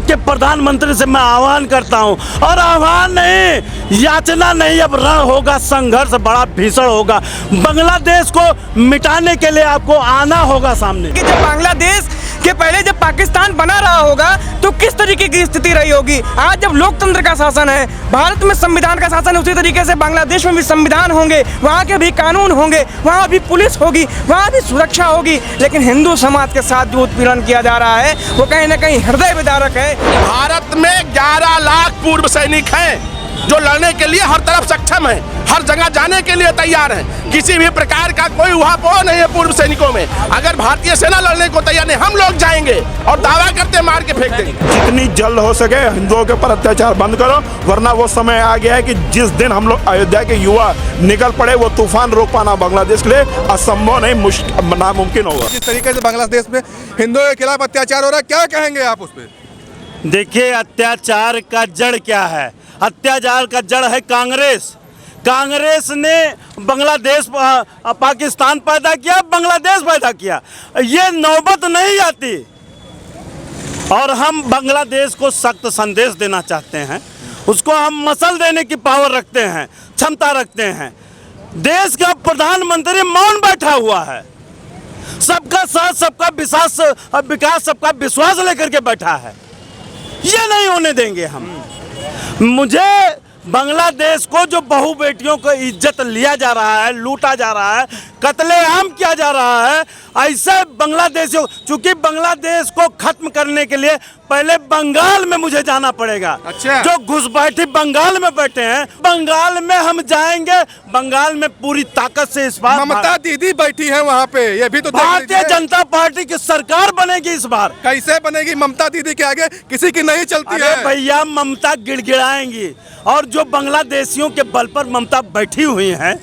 के प्रधानमंत्री से मैं आह्वान करता हूं, और आह्वान नहीं, याचना नहीं, अब रण होगा, संघर्ष बड़ा भीषण होगा। बांग्लादेश को मिटाने के लिए आपको आना होगा सामने। कि जब बांग्लादेश के पहले जब पाकिस्तान बना रहा होगा तो किस तरीके की स्थिति रही होगी। आज जब लोकतंत्र का शासन है, भारत में संविधान का शासन है, उसी तरीके से बांग्लादेश में भी संविधान होंगे, वहाँ के भी कानून होंगे, वहाँ भी पुलिस होगी, वहाँ भी सुरक्षा होगी। लेकिन हिंदू समाज के साथ जो उत्पीड़न किया जा रहा है वो कहीं ना कहीं हृदय विदारक है। भारत में 11 लाख पूर्व सैनिक हैं जो लड़ने के लिए हर तरफ सक्षम है, हर जगह जाने के लिए तैयार है। किसी भी प्रकार का कोई उहापोह नहीं है पूर्व सैनिकों में। अगर भारतीय सेना लड़ने को तैयार नहीं, हम लोग जाएंगे और दावा करते मार के फेंक देंगे। जितनी जल्द हो सके हिंदुओं के ऊपर अत्याचार बंद करो, वरना वो समय आ गया है कि जिस दिन हम लोग अयोध्या के युवा निकल पड़े, वो तूफान रोक पाना बांग्लादेश के लिए असंभव नहीं, नामुमकिन होगा। जिस तरीके से बांग्लादेश में हिंदुओं के खिलाफ अत्याचार हो रहा है, क्या कहेंगे आप उस पर? देखिए, अत्याचार का जड़ क्या है? अत्याचार का जड़ है कांग्रेस। कांग्रेस ने बांग्लादेश पाकिस्तान पैदा किया, बांग्लादेश पैदा किया, ये नौबत नहीं आती। और हम बांग्लादेश को सख्त संदेश देना चाहते हैं, उसको हम मसल देने की पावर रखते हैं, क्षमता रखते हैं। देश का प्रधानमंत्री मौन बैठा हुआ है, सबका साथ, सबका विकास, सबका विश्वास लेकर के बैठा है। ये नहीं होने देंगे हम। मुझे बांग्लादेश को जो बहु बेटियों को इज्जत लिया जा रहा है, लूटा जा रहा है, कत्लेआम किया जा रहा है, ऐसे बांग्लादेशियों, चूंकि बांग्लादेश को खत्म करने के लिए पहले बंगाल में मुझे जाना पड़ेगा। अच्छा। जो घुसपैठी बंगाल में बैठे हैं, बंगाल में हम जाएंगे, बंगाल में पूरी ताकत से इस बार ममता दीदी बैठी है वहाँ पे, ये भी तो भारतीय जनता पार्टी की सरकार बनेगी इस बार। कैसे बनेगी? ममता दीदी के आगे किसी की नहीं चलती है है भैया। ममता गिड़गिड़ाएंगी, और जो बांग्लादेशियों के बल पर ममता बैठी हुई हैं,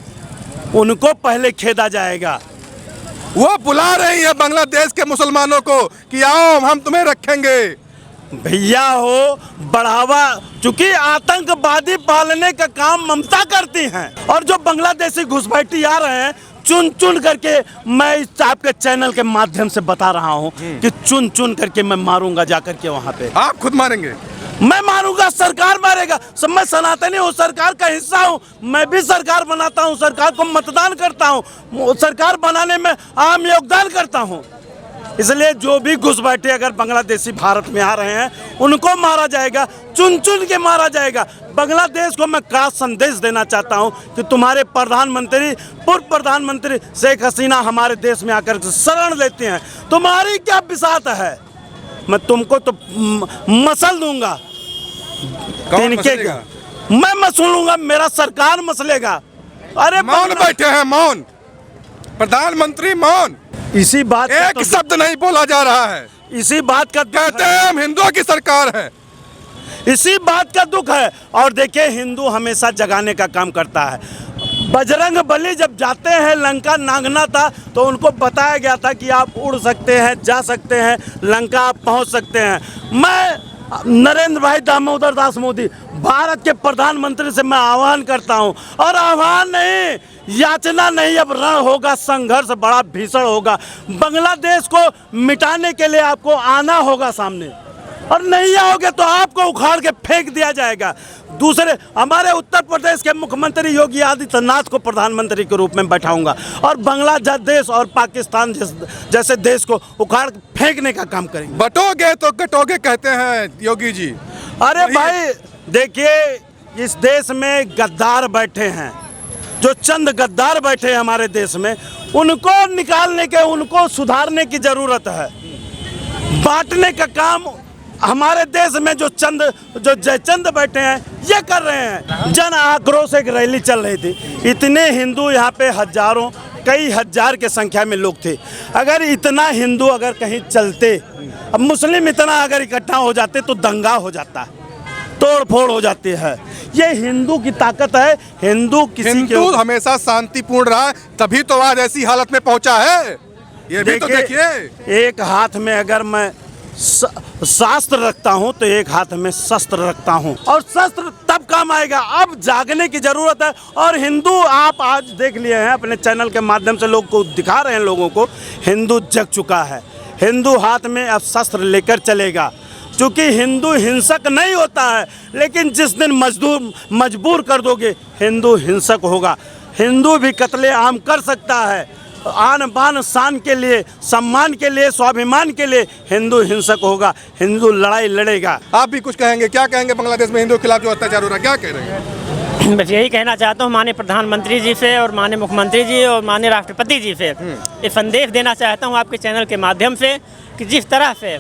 उनको पहले खेदा जाएगा। वो बुला रही है बांग्लादेश के मुसलमानों को कि आओ हम तुम्हें रखेंगे। भैया हो, बढ़ावा, चूंकि आतंकवादी पालने का काम ममता करती हैं, और जो बांग्लादेशी घुसपैठी आ रहे हैं, चुन चुन करके, मैं इस आपके चैनल के माध्यम से बता रहा हूं कि चुन चुन करके मैं मारूंगा जाकर के वहां पे। आप खुद मारेंगे? मैं मारूंगा, सरकार मारेगा। सब मैं सनातनी हूँ, सरकार का हिस्सा हूँ, मैं भी सरकार बनाता हूँ, सरकार को मतदान करता हूँ, सरकार बनाने में अहम योगदान करता हूँ। इसलिए जो भी घुसपैठे अगर बांग्लादेशी भारत में आ रहे हैं, उनको मारा जाएगा, चुन चुन के मारा जाएगा। बांग्लादेश को मैं खास संदेश देना चाहता हूं कि तुम्हारे प्रधानमंत्री, पूर्व प्रधानमंत्री शेख हसीना हमारे देश में आकर शरण लेते हैं, तुम्हारी क्या बिसात है? मैं तुमको तो मसल दूंगा। कौन मसलेगा? मैं मसलूंगा, मेरा सरकार मसलेगा। अरे मौन बैठे हैं, मौन, प्रधानमंत्री मौन। इसी बात एक शब्द नहीं बोला जा रहा है। इसी बात का कहते हैं हम हिंदुओं की सरकार है, इसी बात का दुख है। और देखिए, हिंदू हमेशा जगाने का काम करता है। बजरंग बली जब जाते हैं लंका, नांगना था, तो उनको बताया गया था कि आप उड़ सकते हैं, जा सकते हैं, लंका आप पहुंच सकते हैं। मैं नरेंद्र भाई दामोदर दास मोदी, भारत के प्रधानमंत्री से मैं आह्वान करता हूं, और आह्वान नहीं, याचना नहीं, अब रण होगा, संघर्ष बड़ा भीषण होगा। बांग्लादेश को मिटाने के लिए आपको आना होगा सामने, और नहीं आओगे तो आपको उखाड़ के फेंक दिया जाएगा। दूसरे, हमारे उत्तर प्रदेश के मुख्यमंत्री योगी आदित्यनाथ को प्रधानमंत्री के रूप में बैठाऊंगा, और बांग्लादेश और पाकिस्तान जैसे देश को उखाड़ फेंकने का काम करेंगे। बटोगे तो कटोगे कहते हैं योगी जी। अरे भाई देखिए, इस देश में गद्दार बैठे हैं, जो चंद गद्दार बैठे हैं हमारे देश में, उनको निकालने के, उनको सुधारने की जरूरत है। बांटने का काम हमारे देश में जो जयचंद बैठे हैं ये कर रहे हैं। जन आक्रोश एक रैली चल रही थी, इतने हिंदू यहाँ पे हजारों, कई हजार के संख्या में लोग थे। अगर इतना हिंदू अगर कहीं चलते, अब मुस्लिम इतना अगर इकट्ठा हो जाते तो दंगा हो जाता है, तोड़ फोड़ हो जाती है। ये हिंदू की ताकत है। हिंदू हमेशा शांतिपूर्ण रहा, तभी तो आज ऐसी हालत में पहुंचा है। ये भी तो देखिए, एक हाथ में अगर मैं शास्त्र रखता हूं तो एक हाथ में शस्त्र रखता हूं, और शस्त्र तब काम आएगा। अब जागने की जरूरत है। और हिंदू, आप आज देख लिए हैं, अपने चैनल के माध्यम से लोग को दिखा रहे हैं, लोगों को हिंदू जग चुका है। हिंदू हाथ में अब शस्त्र लेकर चलेगा। क्योंकि हिंदू हिंसक नहीं होता है, लेकिन जिस दिन मजबूर कर दोगे हिंदू हिंसक होगा। हिंदू भी कत्लेआम कर सकता है, आन बान शान के लिए, सम्मान के लिए, स्वाभिमान के लिए हिंदू हिंसक होगा, हिंदू लड़ाई लड़ेगा। आप भी कुछ कहेंगे? क्या कहेंगे बांग्लादेश में हिंदुओं के खिलाफ जो अत्याचार हो रहा है, क्या कह रहे हैं? बस यही कहना चाहता हूँ माननीय प्रधानमंत्री जी से और माननीय मुख्यमंत्री जी और माननीय राष्ट्रपति जी से ये संदेश देना चाहता हूँ आपके चैनल के माध्यम से कि जिस तरह से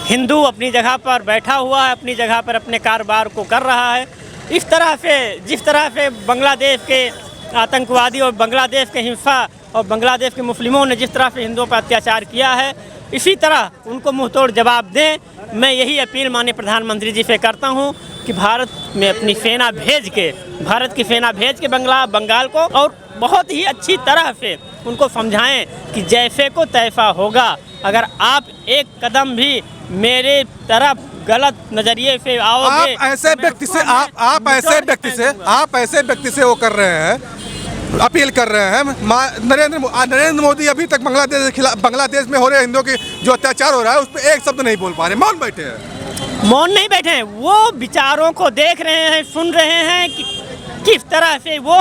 हिंदू अपनी जगह पर बैठा हुआ है, अपनी जगह पर अपने कारोबार को कर रहा है, इस तरह से जिस तरह से बांग्लादेश के आतंकवादी और बांग्लादेश के हिंसा और बांग्लादेश के मुस्लिमों ने जिस तरह से हिंदुओं पर अत्याचार किया है, इसी तरह उनको मुंहतोड़ जवाब दें। मैं यही अपील माननीय प्रधानमंत्री जी से करता हूं कि भारत में अपनी सेना भेज के, भारत की सेना भेज के बंगाल को और बहुत ही अच्छी तरह से उनको समझाएं कि जैसे को तैसा होगा। अगर आप एक कदम भी मेरे तरफ गलत नजरिए से आओगे, आप ऐसे व्यक्ति से वो कर रहे हैं, अपील कर रहे हैं। नरेंद्र मोदी अभी तक बांग्लादेश में हो रहे हिंदुओं के जो अत्याचार हो रहा है उस पर एक शब्द नहीं बोल पा रहे, मौन बैठे हैं। मौन नहीं बैठे हैं, वो विचारों को देख रहे हैं, सुन रहे हैं कि किस तरह से वो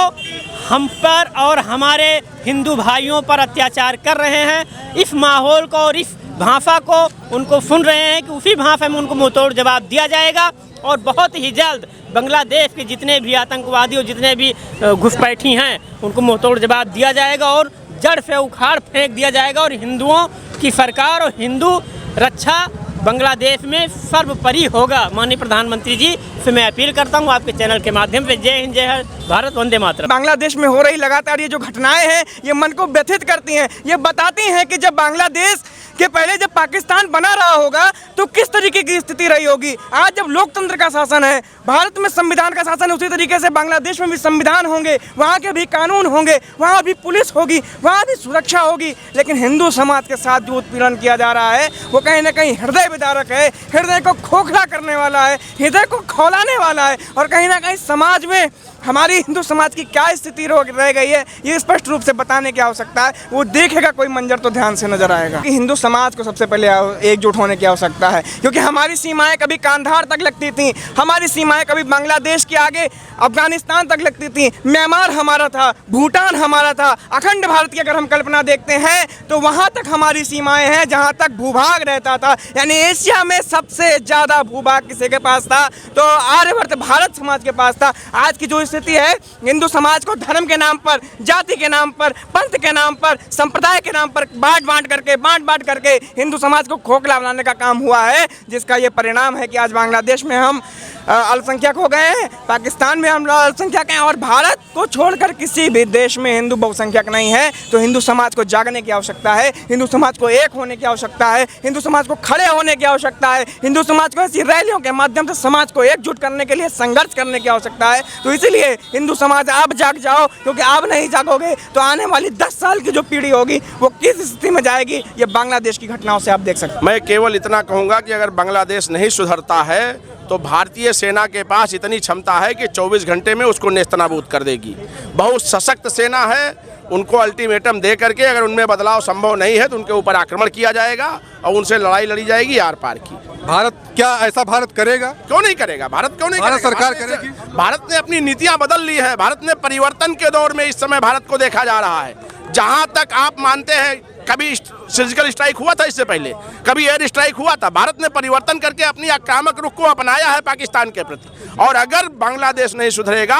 हम पर और हमारे हिंदू भाइयों पर अत्याचार कर रहे हैं। इस माहौल को और इस भाषा को उनको सुन रहे हैं कि उसी भाषा में उनको मुंहतोड़ जवाब दिया जाएगा और बहुत ही जल्द बांग्लादेश के जितने भी आतंकवादी और जितने भी घुसपैठी हैं उनको मुंहतोड़ जवाब दिया जाएगा और जड़ से उखाड़ फेंक दिया जाएगा और हिंदुओं की सरकार और हिंदू रक्षा बांग्लादेश में सर्वोपरि होगा। माननीय प्रधानमंत्री जी से मैं अपील करता हूं आपके चैनल के माध्यम से, जय हिंद, जय भारत, वंदे मातरम। बांग्लादेश में हो रही लगातार ये जो घटनाएं हैं ये मन को व्यथित करती हैं। ये बताती हैं कि जब बांग्लादेश के पहले जब पाकिस्तान बना रहा होगा तो किस तरीके की स्थिति रही होगी। आज जब लोकतंत्र का शासन है, भारत में संविधान का शासन है, उसी तरीके से बांग्लादेश में भी संविधान होंगे, वहाँ के भी कानून होंगे, वहाँ भी पुलिस होगी, वहाँ भी सुरक्षा होगी। लेकिन हिंदू समाज के साथ जो उत्पीड़न किया जा रहा है वो कहीं ना कहीं हृदय विदारक है, हृदय को खोखला करने वाला है, हृदय को खौलाने वाला है। और कहीं ना कहीं समाज में हमारी हिंदू समाज की क्या स्थिति रह गई है ये स्पष्ट रूप से बताने की आवश्यकता है। वो देखेगा कोई मंजर तो ध्यान से नजर आएगा कि हिंदू समाज को सबसे पहले एकजुट होने की आवश्यकता है, क्योंकि हमारी सीमाएं कभी कांधार तक लगती थी, हमारी सीमाएं कभी बांग्लादेश के आगे अफगानिस्तान तक लगती थी, म्यांमार हमारा था, भूटान हमारा था। अखंड भारत की अगर हम कल्पना देखते हैं तो वहाँ तक हमारी सीमाएं हैं जहाँ तक भूभाग रहता था, यानी एशिया में सबसे ज़्यादा भूभाग किसी के पास था तो आर्यवर्त भारत समाज के पास था। आज की जो स्थिति है, हिंदू समाज को धर्म के नाम पर, जाति के नाम पर, पंथ के नाम पर, संप्रदाय के नाम पर बांट बांट करके हिंदू समाज को खोखला बनाने का काम हुआ है, जिसका ये परिणाम है कि आज बांग्लादेश में हम अल्पसंख्यक हो गए हैं, पाकिस्तान में हम अल्पसंख्यक हैं और भारत को छोड़कर किसी भी देश में हिंदू बहुसंख्यक नहीं है। तो हिंदू समाज को जागने की आवश्यकता है, हिंदू समाज को एक होने की आवश्यकता है, हिंदू समाज को खड़े होने की आवश्यकता है, हिंदू समाज को ऐसी रैलियों के माध्यम से समाज को एकजुट करने के लिए संघर्ष करने की आवश्यकता है। तो इसीलिए हिंदू समाज आप जाग जाओ, क्योंकि आप नहीं जागोगे तो आने वाली 10 साल की जो पीढ़ी होगी वो किस स्थिति में जाएगी ये बांग्लादेश की घटनाओं से आप देख सकते हैं। मैं केवल इतना कहूँगा कि अगर बांग्लादेश नहीं सुधरता है तो भारतीय सेना के पास इतनी क्षमता है कि 24 घंटे में उसको नेस्तनाबूद कर देगी। बहुत सशक्त सेना है, उनको अल्टीमेटम दे करके अगर उनमें बदलाव संभव नहीं है तो उनके ऊपर आक्रमण किया जाएगा और उनसे लड़ाई लड़ी जाएगी आर पार की। भारत क्या ऐसा भारत करेगा? क्यों नहीं करेगा? भारत क्यों नहीं भारत करेगा? सरकार करेगी। भारत ने अपनी नीतियां बदल ली है। भारत ने परिवर्तन के दौर में इस समय भारत को देखा जा रहा है। जहां तक आप मानते हैं कभी सर्जिकल स्ट्राइक हुआ था, इससे पहले कभी एयर स्ट्राइक हुआ था, भारत ने परिवर्तन करके अपनी आक्रामक रुख को अपनाया है पाकिस्तान के प्रति। और अगर बांग्लादेश नहीं सुधरेगा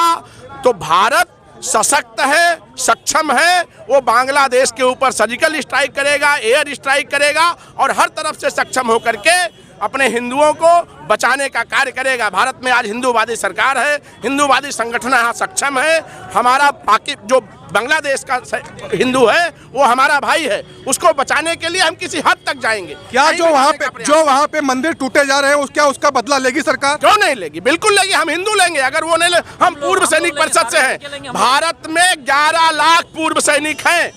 तो भारत सशक्त है, सक्षम है, वो बांग्लादेश के ऊपर सर्जिकल स्ट्राइक करेगा, एयर स्ट्राइक करेगा और हर तरफ से सक्षम होकर के अपने हिंदुओं को बचाने का कार्य करेगा। भारत में आज हिंदूवादी सरकार है, हिंदूवादी संगठन यहाँ सक्षम है। हमारा जो बांग्लादेश का हिंदू है वो हमारा भाई है, उसको बचाने के लिए हम किसी हद तक जाएंगे। क्या जो वहाँ पे मंदिर टूटे जा रहे हैं क्या उसका बदला लेगी सरकार? क्यों नहीं लेगी? बिल्कुल लेगी। हम हिंदू लेंगे। अगर वो नहीं ले, हम पूर्व सैनिक परिषद से हैं। भारत में 11 लाख पूर्व सैनिक हैं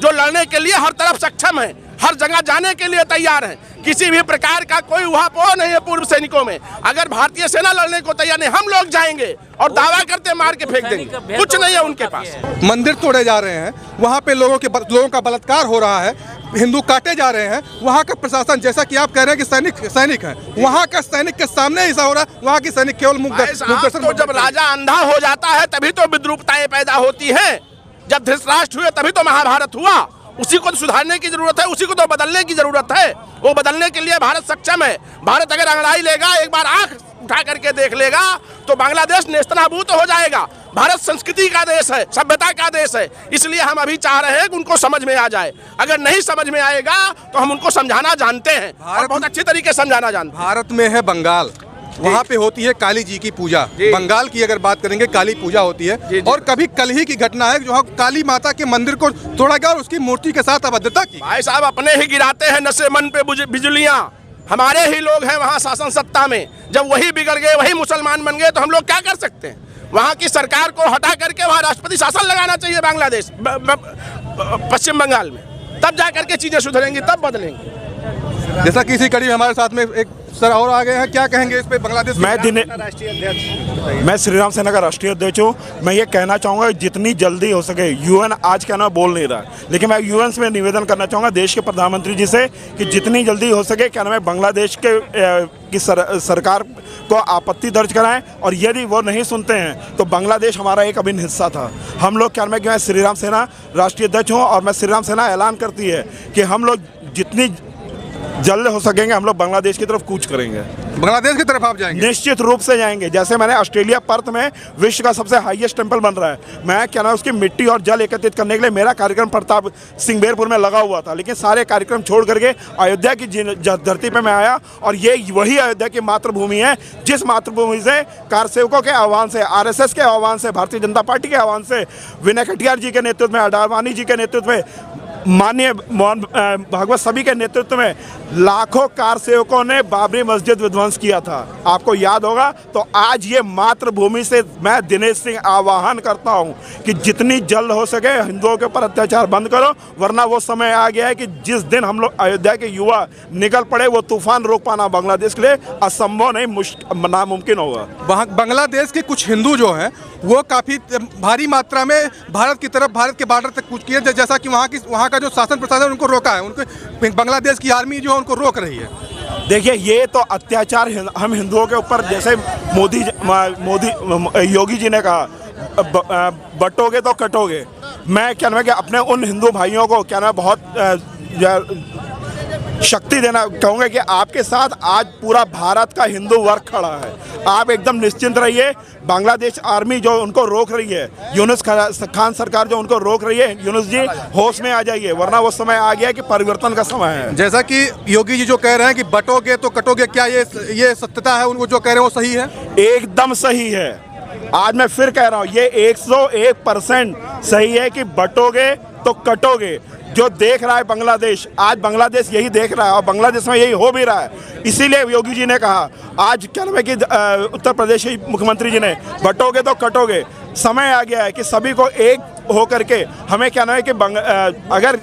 जो लड़ने के लिए हर तरफ सक्षम है, हर जगह जाने के लिए तैयार हैं। किसी भी प्रकार का कोई उहापोह नहीं है पूर्व सैनिकों में। अगर भारतीय सेना लड़ने को तैयार नहीं, हम लोग जाएंगे और दावा करते मार के फेंक देंगे। कुछ नहीं है उनके पास। मंदिर तोड़े जा रहे हैं, वहाँ पे लोगों का बलात्कार हो रहा है, हिंदू काटे जा रहे हैं, वहाँ का प्रशासन, जैसा कि आप कह रहे हैं कि सैनिक हैं, वहाँ का सैनिक के सामने ऐसा हो रहा है, वहाँ की सैनिक केवल मुख दर्शन। तो जब राजा अंधा हो जाता है तभी तो विद्रूपताएं पैदा होती हैं। जब धृतराष्ट्र हुए तभी तो महाभारत हुआ। उसी को तो सुधारने की जरूरत है, उसी को तो बदलने की जरूरत है। वो बदलने के लिए भारत सक्षम है। भारत अगर अंगड़ाई लेगा, एक बार आंख उठा करके देख लेगा, तो बांग्लादेश नेस्तनाबूत हो जाएगा। भारत संस्कृति का देश है, सभ्यता का देश है। इसलिए हम अभी चाह रहे हैं कि उनको समझ में आ जाए। अगर नहीं समझ में आएगा तो हम उनको समझाना जानते हैं और बहुत अच्छे तरीके से समझाना जानते हैं। भारत में है बंगाल, वहाँ पे होती है काली जी की पूजा। बंगाल की अगर बात करेंगे, काली पूजा होती है। और कभी कल ही की घटना है जो काली माता के मंदिर को तोड़ा गया और उसकी मूर्ति के साथ अभद्रता की। भाई साहब, अपने ही गिराते हैं नशे मन पे बिजलियां। हमारे ही लोग हैं वहाँ शासन सत्ता में। जब वही बिगड़ गए, वही मुसलमान बन गए, तो हम लोग क्या कर सकते हैं? वहाँ की सरकार को हटा करके वहाँ राष्ट्रपति शासन लगाना चाहिए बांग्लादेश पश्चिम बंगाल में। तब जा करके चीजें सुधरेंगी, तब बदलेंगी। जैसा कि इसी कड़ी में हमारे साथ में एक सर और आ गए हैं, क्या कहेंगे इस पे? बांग्लादेश मैं श्रीराम सेना का राष्ट्रीय अध्यक्ष हूँ। मैं ये कहना चाहूँगा जितनी जल्दी हो सके, यूएन आज कहना बोल नहीं रहा, लेकिन मैं यूएन से निवेदन करना चाहूँगा देश के प्रधानमंत्री जी से कि जितनी जल्दी हो सके क्या नाम है बांग्लादेश की सरकार को आपत्ति दर्ज कराएं। और यदि वो नहीं सुनते हैं तो बांग्लादेश हमारा एक अभिन्न हिस्सा था। हम लोग क्या नाम है कि मैं श्रीराम सेना राष्ट्रीय अध्यक्ष हूँ और मैं श्रीराम सेना ऐलान करती है कि हम लोग जितनी जल्द हो सकेंगे हम लोग बांग्लादेश की तरफ कूच करेंगे। बांग्लादेश की तरफ आप जाएंगे? निश्चित रूप से जाएंगे। जैसे मैंने ऑस्ट्रेलिया पर्थ में विश्व का सबसे हाईएस्ट टेंपल बन रहा है, मैं क्या ना उसकी मिट्टी और जल एकत्रित करने के लिए मेरा कार्यक्रम प्रताप सिंहबेरपुर में लगा हुआ था, लेकिन सारे कार्यक्रम छोड़ करके अयोध्या की धरती पे मैं आया। और ये वही अयोध्या की मातृभूमि है जिस मातृभूमि से कारसेवकों के आह्वान से, RSS के आह्वान से, भारतीय जनता पार्टी के आह्वान से, विनय कटियार जी के नेतृत्व में, अडवाणी जी के नेतृत्व में, माननीय मोहन भागवत सभी के नेतृत्व में लाखों कार सेवकों ने बाबरी मस्जिद विध्वंस किया था, आपको याद होगा। तो आज ये मातृभूमि से मैं दिनेश सिंह आह्वान करता हूं कि जितनी जल्द हो सके हिंदुओं के ऊपर अत्याचार बंद करो, वरना वो समय आ गया है कि जिस दिन हम लोग अयोध्या के युवा निकल पड़े वो तूफान रोक पाना बांग्लादेश के लिए असंभव नहीं, नामुमकिन होगा। बांग्लादेश के कुछ हिंदू जो हैं वो काफ़ी भारी मात्रा में भारत की तरफ, भारत के बॉर्डर तक कूच किए, जैसा कि वहाँ का जो शासन प्रशासन उनको रोका है, उनको बांग्लादेश की आर्मी जो है उनको रोक रही है। देखिए ये तो अत्याचार हम हिंदुओं के ऊपर, जैसे मोदी योगी जी ने कहा बटोगे तो कटोगे। मैं क्या नाम है कि अपने उन हिंदू भाइयों को क्या नाम बहुत शक्ति देना कहूँगा कि आपके साथ आज पूरा भारत का हिंदू वर्ग खड़ा है। आप एकदम निश्चिंत रहिए। बांग्लादेश आर्मी जो उनको रोक रही है, यूनुस खान सरकार जो उनको रोक रही है, यूनुस जी होश में आ जाइए, वरना वो समय आ गया कि परिवर्तन का समय है। जैसा कि योगी जी जो कह रहे हैं कि बटोगे तो कटोगे, क्या ये सत्यता है? उनको जो कह रहे हैं वो सही है? एकदम सही है। आज मैं फिर कह रहा हूँ ये 101% सही है कि बटोगे तो कटोगे। जो देख रहा है बांग्लादेश, आज बांग्लादेश यही देख रहा है और बांग्लादेश में यही हो भी रहा है। इसीलिए योगी जी ने कहा, आज क्या नाम है कि उत्तर प्रदेश के मुख्यमंत्री जी ने बटोगे तो कटोगे। समय आ गया है कि सभी को एक हो करके हमें क्या नाम है कि अगर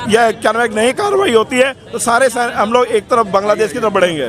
यह क्या नाम है नई कार्रवाई होती है तो सारे हम लोग एक तरफ बांग्लादेश की तरफ बढ़ेंगे।